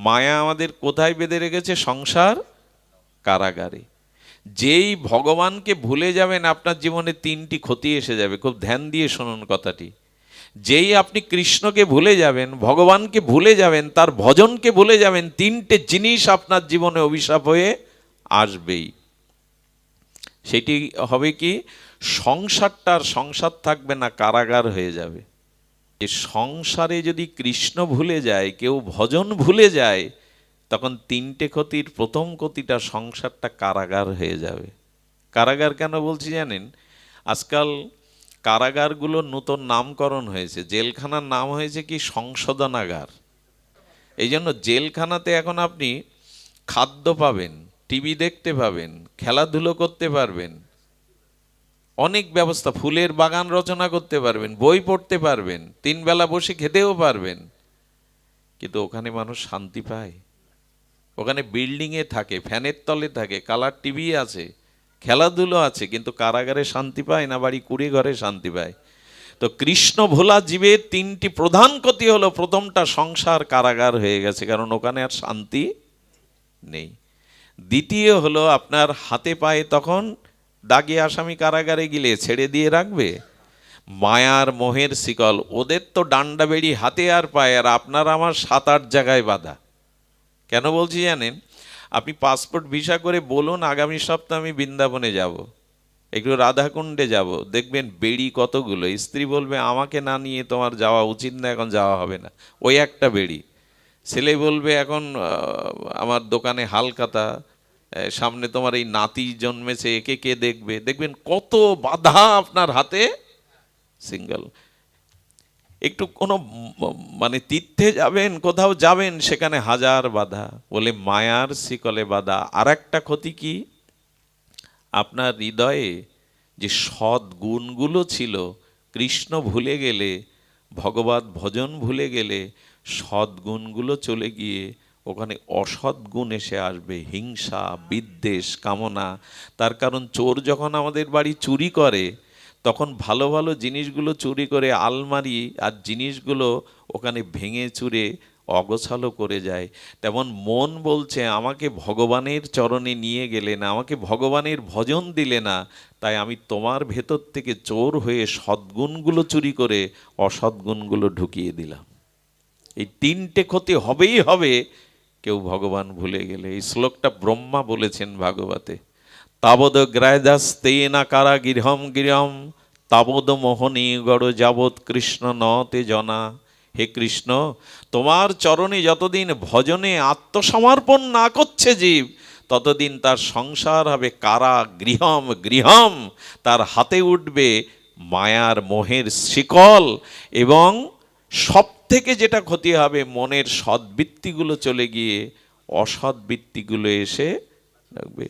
মায়া আমাদের কোথায় বেঁধে রেখেছে? সংসার কারাগারে। যেই ভগবানকে ভুলে যাবেন আপনার জীবনে তিনটি ক্ষতি এসে যাবে। খুব ধ্যান দিয়ে শুনুন কথাটি। যেই আপনি কৃষ্ণকে ভুলে যাবেন, ভগবানকে ভুলে যাবেন, তার ভজনকে ভুলে যাবেন, তিনটে জিনিস আপনার জীবনে অভিশাপ হয়ে আসবেই। সেটি হবে কি? সংসারটার সংসার থাকবে না, কারাগার হয়ে যাবে। যে সংসারে যদি কৃষ্ণ ভুলে যায়, কেউ ভজন ভুলে যায়, তখন তিনটে ক্ষতির প্রথম ক্ষতিটা সংসারটা কারাগার হয়ে যাবে। কারাগার কেন বলছি জানেন? আজকাল কারাগারগুলোর নতুন নামকরণ হয়েছে। জেলখানার নাম হয়েছে কি? সংশোধনাগার। এই জন্য জেলখানাতে এখন আপনি খাদ্য পাবেন, টিভি দেখতে পাবেন, খেলাধুলো করতে পারবেন, অনেক ব্যবস্থা, ফুলের বাগান রচনা করতে পারবেন, বই পড়তে পারবেন, 3 বেলা বসে খেতেও পারবেন। কিন্তু ওখানে মানুষ শান্তি পায়? ওখানে বিল্ডিংয়ে থাকে, ফ্যানের তলে থাকে, কালার টিভি আছে, খেলাধুলো আছে, কিন্তু কারাগারে শান্তি পায় না, বাড়ি কুড়ে ঘরে শান্তি পায়। তো কৃষ্ণ ভোলা জীবের তিনটি প্রধান ক্ষতি হলো, প্রথমটা সংসার কারাগার হয়ে গেছে, কারণ ওখানে আর শান্তি নেই। দ্বিতীয় হলো আপনার হাতে পায়ে তখন দাগি আসামি কারাগারে গেলে ছেড়ে দিয়ে রাখবে? মায়ার মোহের শিকল, ওদের তো ডান্ডা বেড়ি হাতে আর পায়ে, আর আপনার আমার 7-8 জায়গায় বাঁধা। কেন বলছি জানেন? আপনি পাসপোর্ট ভিসা করে বলুন আগামী সপ্তাহে আমি বৃন্দাবনে যাব, একটু রাধাকুণ্ডে যাব, দেখবেন বেড়ি কতগুলো। স্ত্রী বলবে আমাকে না নিয়ে তোমার যাওয়া উচিত না, এখন যাওয়া হবে না, ওই একটা বেড়ি। ছেলে বলবে এখন আমার দোকানে হালখাতা, সামনে তোমার এই নাতি জন্মেছে, একে কে দেখবে? দেখবেন কত বাধা আপনার হাতে। সিঙ্গেল একটু কোনো মানে তীর্থে যাবেন, কোথাও যাবেন, সেখানে হাজার বাধা, বলে মায়ার শিকলে বাধা। আর একটা ক্ষতি কি? আপনার হৃদয়ে যে সৎ গুণগুলো ছিল, কৃষ্ণ ভুলে গেলে, ভগবত ভজন ভুলে গেলে, সৎ গুণগুলো চলে গিয়ে ওখানে অসৎ গুণ এসে আসবে, হিংসা, বিদ্বেষ, কামনা। তার কারণ চোর যখন আমাদের বাড়ি চুরি করে, তখন ভালো ভালো জিনিসগুলো চুরি করে আলমারি আর জিনিসগুলো ওখানে ভেঙে চুরে অগোছালো করে যায়। তেমন মন বলছে আমাকে ভগবানের চরণে নিয়ে গেলে না, আমাকে ভগবানের ভজন দিলে না, তাই আমি তোমার ভেতর থেকে চোর হয়ে সদ্গুণগুলো চুরি করে অসদ্গুণগুলো ঢুকিয়ে দিলাম। এই তিনটে ক্ষতি হবেই হবে কেউ ভগবান ভুলে গেলে। এই শ্লোকটা ব্রহ্মা বলেছেন ভাগবতে। তাবদ গ্রায়দাস্তেনা কারা গৃহম গৃহম তাবদ মোহনী গড় যাবৎ কৃষ্ণ নতে জনা। হে কৃষ্ণ, তোমার চরণে যতদিন ভজনে আত্মসমর্পণ না করছে জীব, ততদিন তার সংসার হবে কারা গৃহম গৃহম। তার হাতে উঠবে মায়ার মোহের শিকল, এবং সব থেকে যেটা ক্ষতি হবে, মনের সদ্বৃত্তিগুলো চলে গিয়ে অসৎবৃত্তিগুলো এসে রাখবে।